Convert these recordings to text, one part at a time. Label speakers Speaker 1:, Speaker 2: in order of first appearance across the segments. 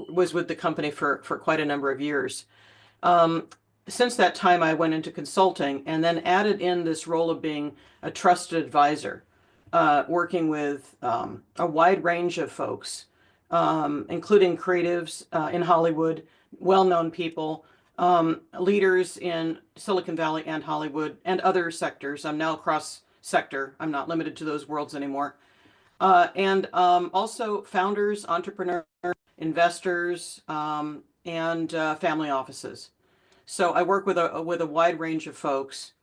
Speaker 1: Was with the company for quite a number of years. Um, since that time, I went into consulting and then added in this role of being a trusted advisor, working with a wide range of folks, including creatives in Hollywood, well-known people, leaders in Silicon Valley and Hollywood and other sectors. I'm now cross-sector. I'm not limited to those worlds anymore. And also founders, entrepreneurs, investors, and family offices. So I work with a wide range of folks.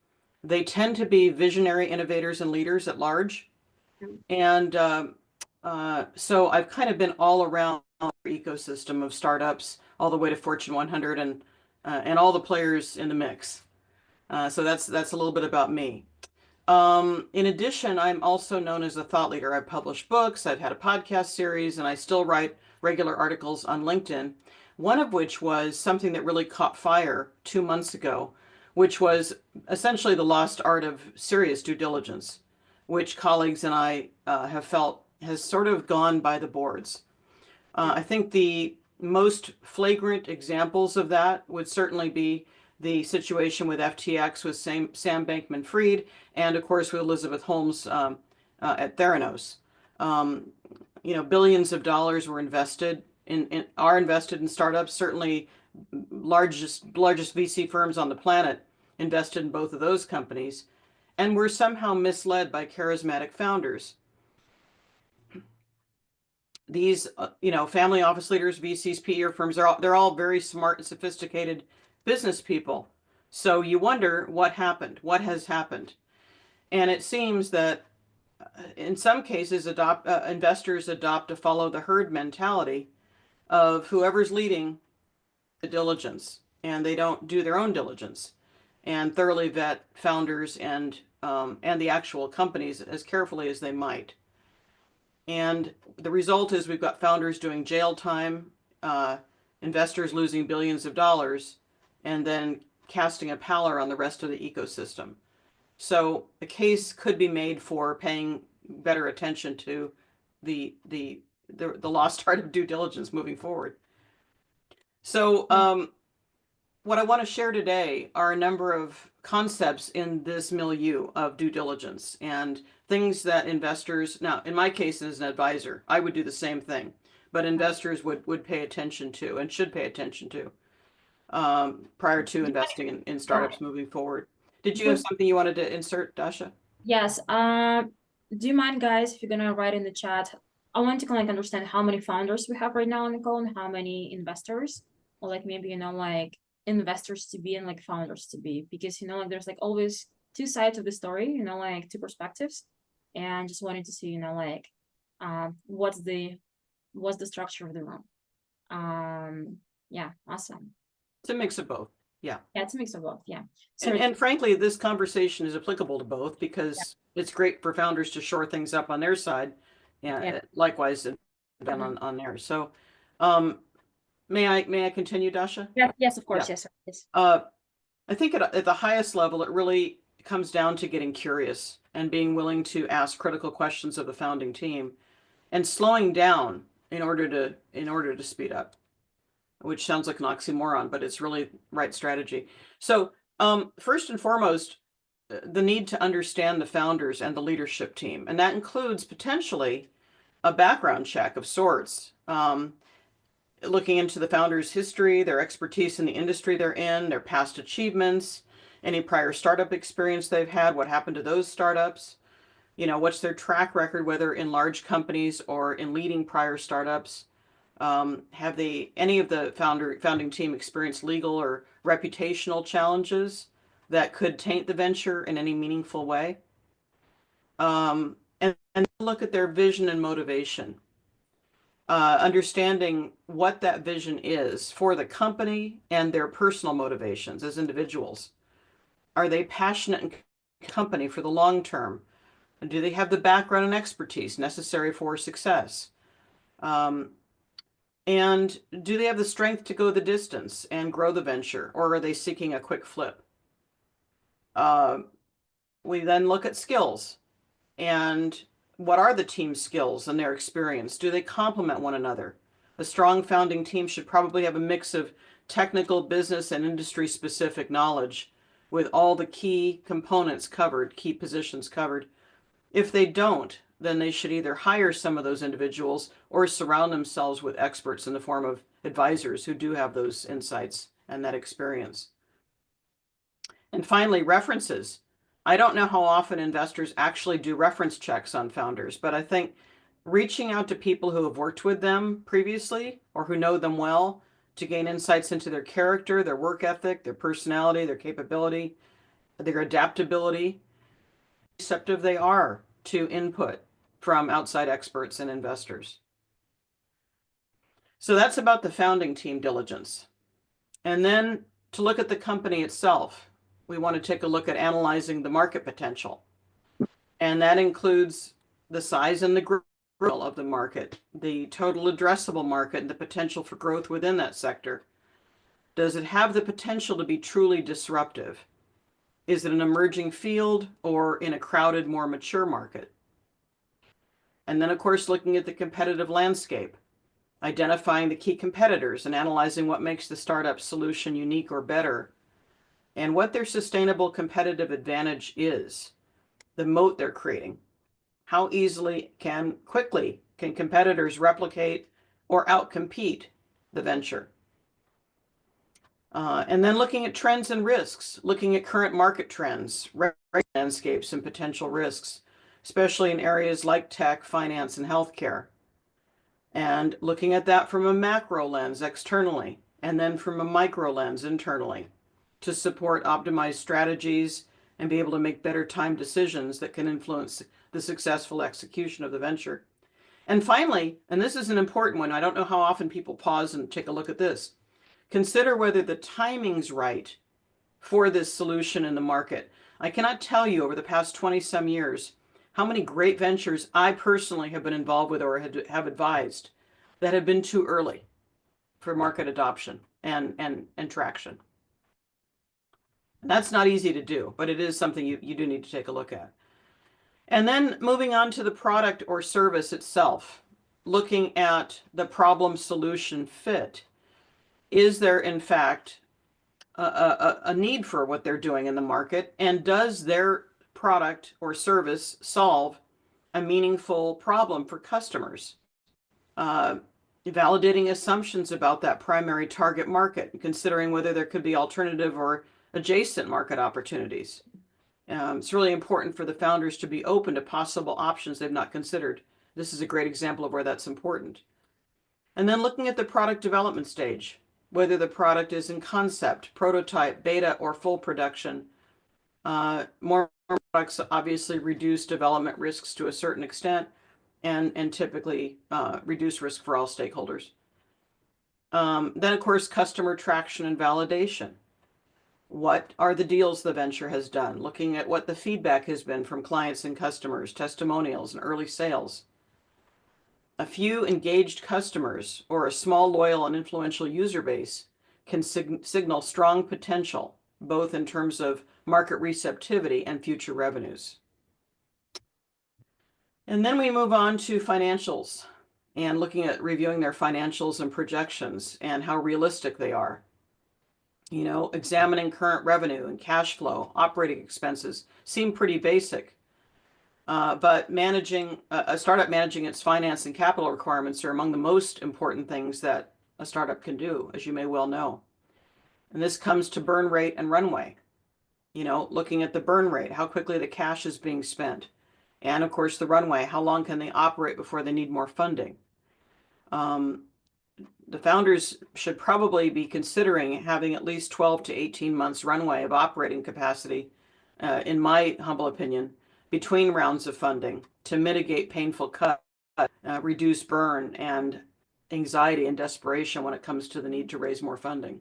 Speaker 1: They tend to be visionary innovators and leaders at large. And so I've kind of been all around the ecosystem of startups, all the way to Fortune 100 and all the players in the mix. So that's a little bit about me. In addition, I'm also known as a thought leader. I've published books, I've had a podcast series, and I still write regular articles on LinkedIn. One of which was something that really caught fire 2 months ago, which was essentially the lost art of serious due diligence, which colleagues and I have felt has sort of gone by the boards. I think the most flagrant examples of that would certainly be the situation with FTX with Sam Bankman-Fried, and of course with Elizabeth Holmes at Theranos. Billions of dollars were invested are invested in startups. Certainly, largest VC firms on the planet invested in both of those companies, and were somehow misled by charismatic founders. These, family office leaders, VCs, PE firms, they're all very smart and sophisticated business people. So you wonder what happened, what has happened. And it seems that in some cases, investors adopt a follow the herd mentality of whoever's leading the diligence, and they don't do their own diligence and thoroughly vet founders and the actual companies as carefully as they might. And the result is we've got founders doing jail time, investors losing billions of dollars, and then casting a pallor on the rest of the ecosystem. So a case could be made for paying better attention to the lost art of due diligence moving forward. So what I want to share today are a number of concepts in this milieu of due diligence and things that investors, now in my case as an advisor, I would do the same thing, but investors would pay attention to and should pay attention to prior to investing in startups moving forward. Did you have something you wanted to insert, Dasha?
Speaker 2: Yes. Do you mind, guys, if you're gonna write in the chat? I want to kind of understand how many founders we have right now on the call and how many investors, or like maybe like investors to be and like founders to be, because like there's like always two sides of the story, like two perspectives, and just wanted to see like what's the structure of the room. Yeah, awesome.
Speaker 1: It's a mix of both. Yeah.
Speaker 2: Yeah, it's a mix of both. Yeah.
Speaker 1: So, and frankly, this conversation is applicable to both because it's great for founders to shore things up on their side, and likewise on theirs. So, may I continue, Dasha?
Speaker 2: Yes, of course. Yes.
Speaker 1: I think at the highest level, it really comes down to getting curious and being willing to ask critical questions of the founding team, and slowing down in order to speed up, which sounds like an oxymoron, but it's really right strategy. So first and foremost, the need to understand the founders and the leadership team, and that includes potentially a background check of sorts, looking into the founders' history, their expertise in the industry they're in, their past achievements, any prior startup experience they've had, what happened to those startups, what's their track record, whether in large companies or in leading prior startups. Have any of the founding team experienced legal or reputational challenges that could taint the venture in any meaningful way? And look at their vision and motivation. Understanding what that vision is for the company and their personal motivations as individuals. Are they passionate in company for the long term? Do they have the background and expertise necessary for success? And do they have the strength to go the distance and grow the venture, or are they seeking a quick flip? We then look at skills and what are the team skills and their experience? Do they complement one another? A strong founding team should probably have a mix of technical, business, and industry specific knowledge with all the key components covered, key positions covered. If they don't, then they should either hire some of those individuals or surround themselves with experts in the form of advisors who do have those insights and that experience. And finally, references. I don't know how often investors actually do reference checks on founders, but I think reaching out to people who have worked with them previously or who know them well to gain insights into their character, their work ethic, their personality, their capability, their adaptability, receptive they are to input from outside experts and investors. So that's about the founding team diligence. And then to look at the company itself, we want to take a look at analyzing the market potential. And that includes the size and the growth of the market, the total addressable market, and the potential for growth within that sector. Does it have the potential to be truly disruptive? Is it an emerging field or in a crowded, more mature market? And then, of course, looking at the competitive landscape, identifying the key competitors and analyzing what makes the startup solution unique or better, and what their sustainable competitive advantage is, the moat they're creating. How quickly can competitors replicate or outcompete the venture? And then looking at trends and risks, looking at current market trends, landscapes, and potential risks, especially in areas like tech, finance, and healthcare. And looking at that from a macro lens externally, and then from a micro lens internally to support optimized strategies and be able to make better time decisions that can influence the successful execution of the venture. And finally, and this is an important one, I don't know how often people pause and take a look at this, consider whether the timing's right for this solution in the market. I cannot tell you over the past 20 some years how many great ventures I personally have been involved with or have advised that have been too early for market adoption and traction. And that's not easy to do, but it is something you do need to take a look at. And then moving on to the product or service itself, looking at the problem solution fit. Is there, in fact, a need for what they're doing in the market? And does their product or service solve a meaningful problem for customers? Validating assumptions about that primary target market, considering whether there could be alternative or adjacent market opportunities. It's really important for the founders to be open to possible options they've not considered. This is a great example of where that's important. And then looking at the product development stage, whether the product is in concept, prototype, beta, or full production. More products obviously reduce development risks to a certain extent and typically reduce risk for all stakeholders. Then, of course, customer traction and validation. What are the deals the venture has done? Looking at what the feedback has been from clients and customers, testimonials, and early sales. A few engaged customers or a small, loyal, and influential user base can signal strong potential, both in terms of market receptivity and future revenues. And then we move on to financials and looking at reviewing their financials and projections and how realistic they are. You know, examining current revenue and cash flow, operating expenses seem pretty basic. But managing a startup managing its finance and capital requirements are among the most important things that a startup can do, as you may well know. And this comes to burn rate and runway. You know, looking at the burn rate, how quickly the cash is being spent. And of course, the runway, how long can they operate before they need more funding? The founders should probably be considering having at least 12 to 18 months runway of operating capacity, in my humble opinion, between rounds of funding to mitigate painful cuts, reduce burn and anxiety and desperation when it comes to the need to raise more funding.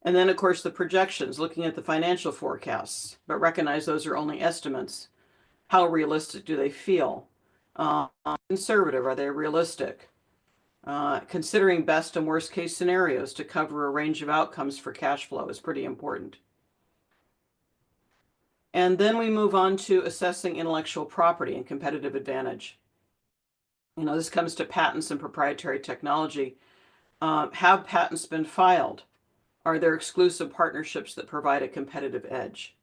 Speaker 1: And then, of course, the projections, looking at the financial forecasts, but recognize those are only estimates. How realistic do they feel? Conservative, are they realistic? Considering best and worst case scenarios to cover a range of outcomes for cash flow is pretty important. And then we move on to assessing intellectual property and competitive advantage. This comes to patents and proprietary technology. Have patents been filed? Are there exclusive partnerships that provide a competitive edge?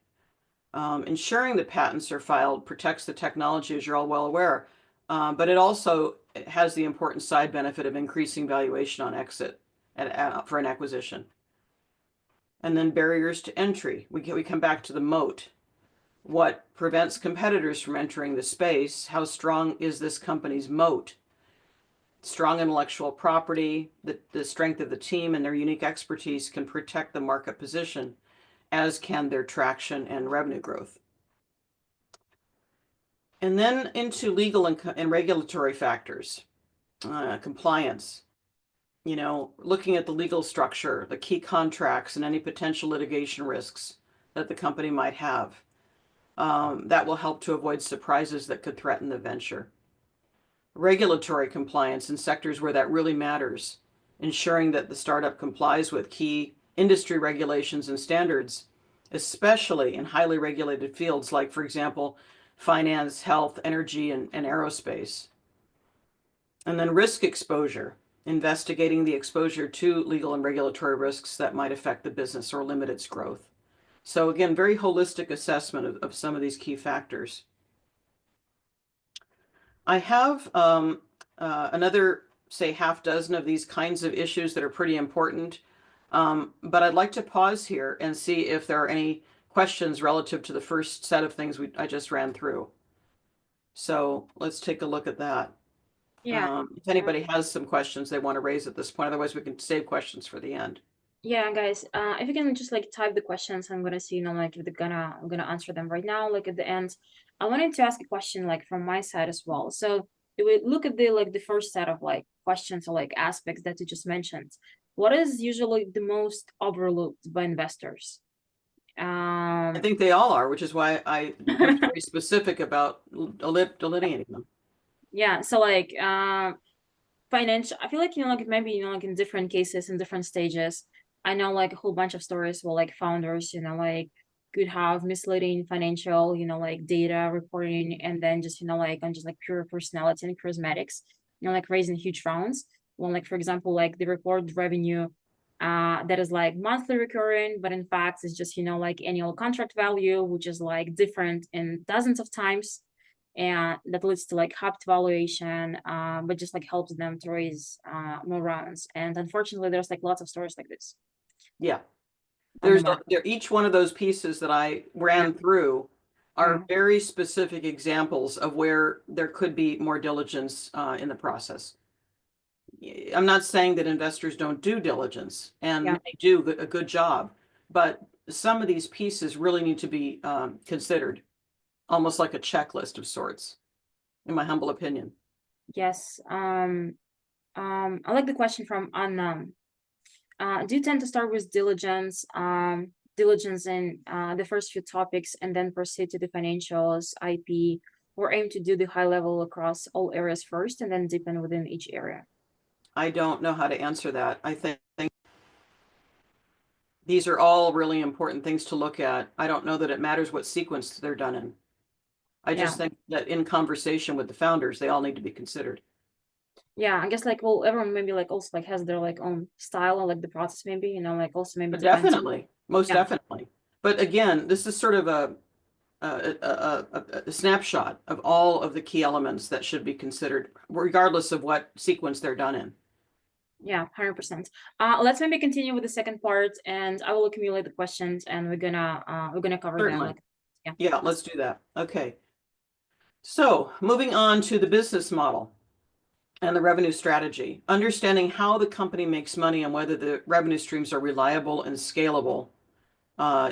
Speaker 1: Ensuring that patents are filed protects the technology, as you're all well aware, but it also has the important side benefit of increasing valuation on exit for an acquisition. And then barriers to entry. We come back to the moat. What prevents competitors from entering the space? How strong is this company's moat? Strong intellectual property, the strength of the team, and their unique expertise can protect the market position, as can their traction and revenue growth. And then into legal and regulatory factors, compliance, looking at the legal structure, the key contracts, and any potential litigation risks that the company might have. That will help to avoid surprises that could threaten the venture. Regulatory compliance in sectors where that really matters, ensuring that the startup complies with key industry regulations and standards, especially in highly regulated fields like, for example, finance, health, energy, and aerospace. And then risk exposure, investigating the exposure to legal and regulatory risks that might affect the business or limit its growth. So again, very holistic assessment of some of these key factors. I have another, say, half dozen of these kinds of issues that are pretty important. But I'd like to pause here and see if there are any questions relative to the first set of things I just ran through. So let's take a look at that.
Speaker 2: Yeah.
Speaker 1: If anybody has some questions they want to raise at this point, otherwise we can save questions for the end.
Speaker 2: Yeah, guys, if you can just like type the questions, I'm gonna see, like if I'm gonna answer them right now, like at the end. I wanted to ask a question like from my side as well. So if we look at the first set of like questions or like aspects that you just mentioned, what is usually the most overlooked by investors?
Speaker 1: I think they all are, which is why I was very specific about delineating them.
Speaker 2: Yeah, so like financial, I feel like like maybe like in different cases in different stages, I know like a whole bunch of stories where like founders like could have misleading financial like data reporting, and then just like on just like pure personality and charismatics, like raising huge rounds when like for example like they report revenue that is like monthly recurring, but in fact it's just like annual contract value, which is like different in dozens of times, and that leads to like hyped valuation, but just like helps them to raise more rounds. And unfortunately, there's like lots of stories like this
Speaker 1: Yeah.
Speaker 2: on the
Speaker 1: There's
Speaker 2: market.
Speaker 1: each one of those pieces that I
Speaker 2: Yeah,
Speaker 1: ran through are
Speaker 2: yeah,
Speaker 1: very specific examples of where there could be more diligence in the process. I'm not saying that investors don't do diligence, and
Speaker 2: yeah.
Speaker 1: many do a good job, but some of these pieces really need to be considered, almost like a checklist of sorts, in my humble opinion.
Speaker 2: Yes. I like the question from Anna. Do you tend to start with diligence in the first few topics and then proceed to the financials, IP, or aim to do the high level across all areas first and then deepen within each area?
Speaker 1: I don't know how to answer that. I think these are all really important things to look at. I don't know that it matters what sequence they're done in. I
Speaker 2: Yeah.
Speaker 1: just think that in conversation with the founders, they all need to be considered.
Speaker 2: Yeah, I guess like well everyone maybe like also like has their like own style or like the process maybe, like also maybe
Speaker 1: But
Speaker 2: depends.
Speaker 1: definitely, most
Speaker 2: Yeah.
Speaker 1: definitely. But again, this is sort of a snapshot of all of the key elements that should be considered, regardless of what sequence they're done in.
Speaker 2: Yeah, 100%. Let's maybe continue with the second part, and I will accumulate the questions, and we're gonna cover them.
Speaker 1: Certainly.
Speaker 2: Like, yeah,
Speaker 1: Yeah, let's do that. Okay. So moving on to the business model and the revenue strategy, understanding how the company makes money and whether the revenue streams are reliable and scalable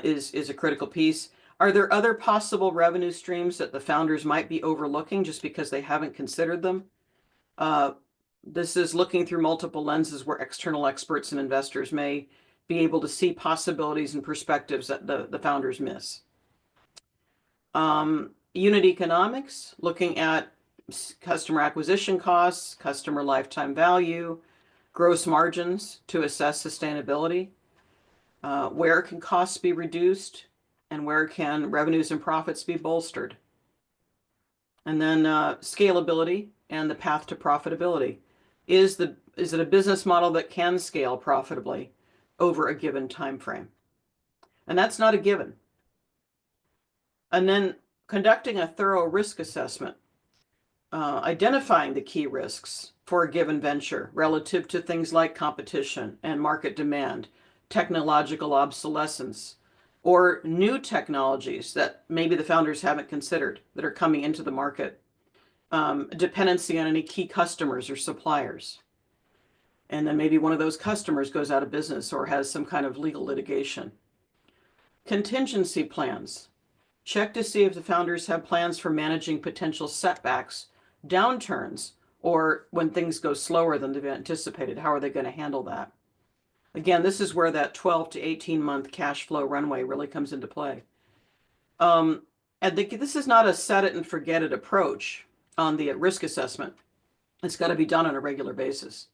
Speaker 1: is a critical piece. Are there other possible revenue streams that the founders might be overlooking just because they haven't considered them? Uh, this is looking through multiple lenses where external experts and investors may be able to see possibilities and perspectives that the founders miss. Unit economics, looking at customer acquisition costs, customer lifetime value, gross margins to assess sustainability. Where can costs be reduced? and where can revenues and profits be bolstered? And then scalability and the path to profitability. Is it a business model that can scale profitably over a given time frame? And that's not a given. And then conducting a thorough risk assessment, identifying the key risks for a given venture relative to things like competition and market demand, technological obsolescence, or new technologies that maybe the founders haven't considered that are coming into the market, dependency on any key customers or suppliers. And then maybe one of those customers goes out of business or has some kind of legal litigation. Contingency plans. Check to see if the founders have plans for managing potential setbacks, downturns, or when things go slower than they've anticipated. How are they going to handle that? Again, this is where that 12 to 18-month cash flow runway really comes into play. And this is not a set it and forget it approach on the risk assessment. It's got to be done on a regular basis.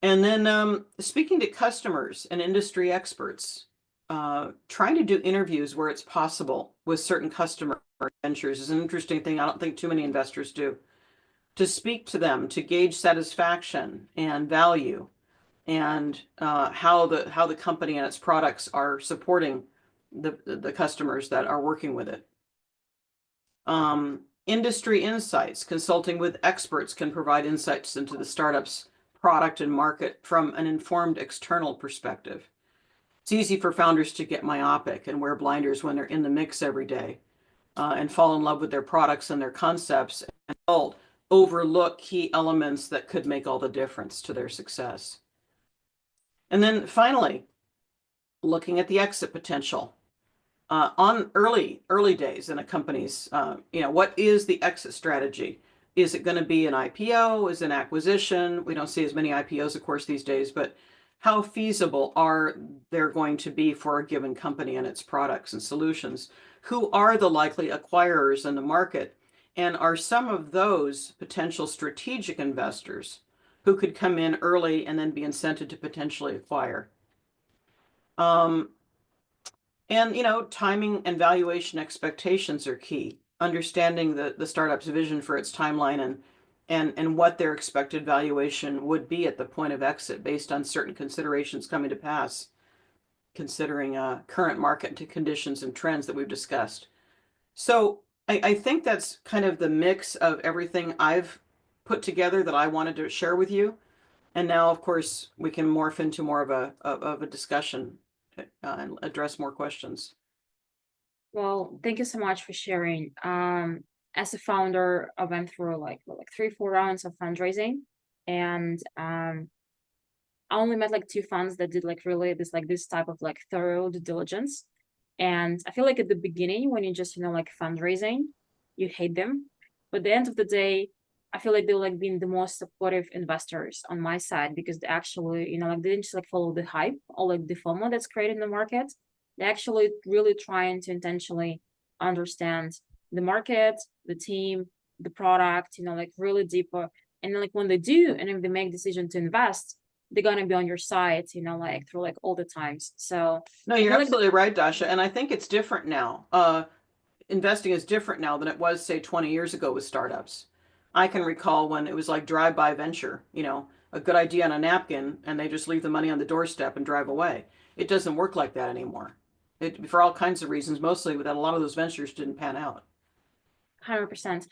Speaker 1: And then speaking to customers and industry experts, trying to do interviews where it's possible with certain customer ventures is an interesting thing. I don't think too many investors do. To speak to them, to gauge satisfaction and value, and how the company and its products are supporting the customers that are working with it. Industry insights, consulting with experts can provide insights into the startup's product and market from an informed external perspective. It's easy for founders to get myopic and wear blinders when they're in the mix every day, and fall in love with their products and their concepts, and overlook key elements that could make all the difference to their success. And then finally, looking at the exit potential. On early days in a company's, what is the exit strategy? Is it going to be an IPO? Is it an acquisition? We don't see as many IPOs, of course, these days, but how feasible are there going to be for a given company and its products and solutions? Who are the likely acquirers in the market? And are some of those potential strategic investors who could come in early and then be incented to potentially acquire? And timing and valuation expectations are key. Understanding the startup's vision for its timeline and what their expected valuation would be at the point of exit based on certain considerations coming to pass, considering current market conditions and trends that we've discussed. So I think that's kind of the mix of everything I've put together that I wanted to share with you. And now, of course, we can morph into more of a discussion and address more questions.
Speaker 2: Well, thank you so much for sharing. As a founder, I went through like 3-4 rounds of fundraising, and I only met like 2 funds that did like really this type of like thorough due diligence. And I feel like at the beginning, when you just like fundraising, you hate them. But at the end of the day, I feel like they're like being the most supportive investors on my side, because they actually, like they didn't just like follow the hype or like the FOMO that's created in the market. They're actually really trying to intentionally understand the market, the team, the product, like really deeper. And then like when they do, and if they make decision to invest, they're gonna be on your side, like through like all the times. So
Speaker 1: No,
Speaker 2: I
Speaker 1: you're
Speaker 2: feel like
Speaker 1: absolutely right, Dasha. And I think it's different now. Investing is different now than it was, say, 20 years ago with startups. I can recall when it was like drive-by venture, a good idea on a napkin, and they just leave the money on the doorstep and drive away. It doesn't work like that anymore. For all kinds of reasons, mostly that a lot of those ventures didn't pan out.
Speaker 2: 100%.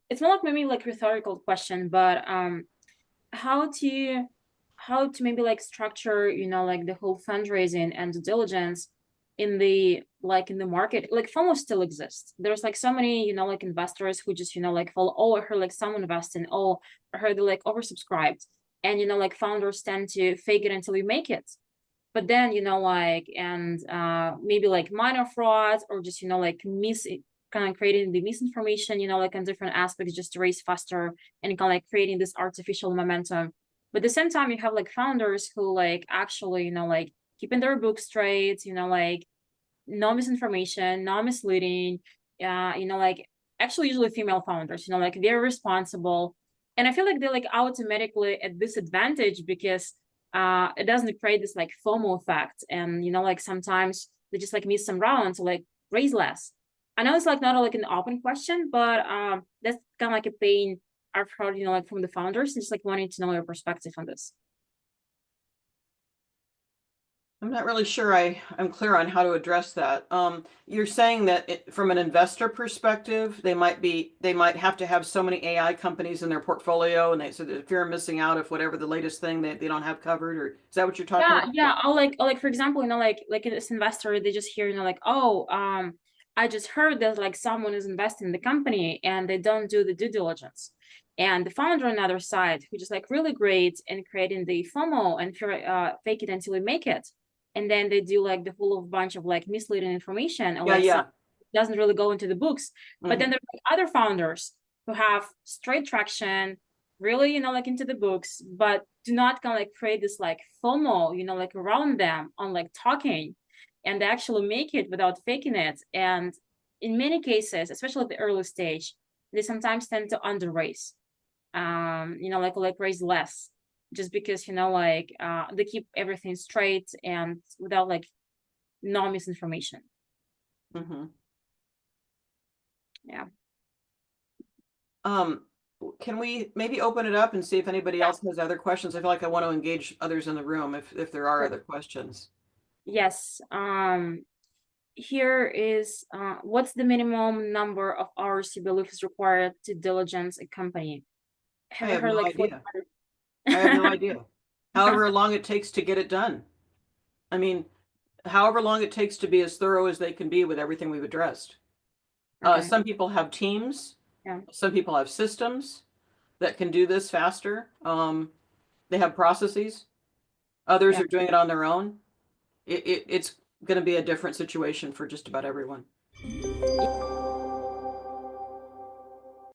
Speaker 2: It's more like maybe like rhetorical question, but how to maybe like structure, like the whole fundraising and due diligence in the market. Like FOMO still exists. There's like so many, like investors who just, like follow, oh, I heard like someone investing, oh, I heard they like oversubscribed. And like founders tend to fake it until you make it. But then, maybe like minor frauds, or just, like kind of creating the misinformation, like on different aspects just to raise faster, and kind of like creating this artificial momentum. But at the same time, you have like founders who like actually, like keeping their books straight, like no misinformation, no misleading, like actually usually female founders, like they're responsible. And I feel like they're like automatically at disadvantage because it doesn't create this like FOMO effect. And like sometimes they just like miss some rounds or like raise less? I know it's like not like an open question, but that's kind of like a pain I've heard, like from the founders, and just like wanting to know your perspective on this.
Speaker 1: I'm not really sure I'm clear on how to address that. You're saying that from an investor perspective, they might have to have so many AI companies in their portfolio, and so the fear of missing out if whatever the latest thing they don't have covered, or is that what you're talking
Speaker 2: Yeah,
Speaker 1: about?
Speaker 2: yeah. Or like for example, like this investor, they just hear, like, oh, I just heard that like someone is investing in the company and they don't do the due diligence. And the founder on the other side, who just like really great in creating the FOMO and fake it until we make it. And then they do like the whole of bunch of like misleading information and
Speaker 1: Yeah,
Speaker 2: like some
Speaker 1: yeah.
Speaker 2: doesn't really go into the books. But then
Speaker 1: Hmm.
Speaker 2: there are other founders who have straight traction, really, like into the books, but do not kind of like create this like FOMO, like around them on like talking, and they actually make it without faking it. And in many cases, especially at the early stage, they sometimes tend to under raise, like raise less, just because they keep everything straight and without like no misinformation.
Speaker 1: Hmm.
Speaker 2: Yeah.
Speaker 1: Um, can we maybe open it up and see if anybody else has other questions? I feel like I want to engage others in the room if there are
Speaker 2: Yeah.
Speaker 1: other questions.
Speaker 2: Yes. Here is what's the minimum number of hours you believe is required to diligence a company?
Speaker 1: I
Speaker 2: Have you
Speaker 1: have
Speaker 2: heard
Speaker 1: no
Speaker 2: like
Speaker 1: idea. I have no
Speaker 2: 400?
Speaker 1: idea. However long it takes to get it done. I mean, however long it takes to be as thorough as they can be with everything we've addressed.
Speaker 2: Okay.
Speaker 1: Some people have teams,
Speaker 2: Yeah.
Speaker 1: some people have systems that can do this faster. They have processes. Others
Speaker 2: Yeah.
Speaker 1: are doing it on their own. It's going to be a different situation for just about everyone.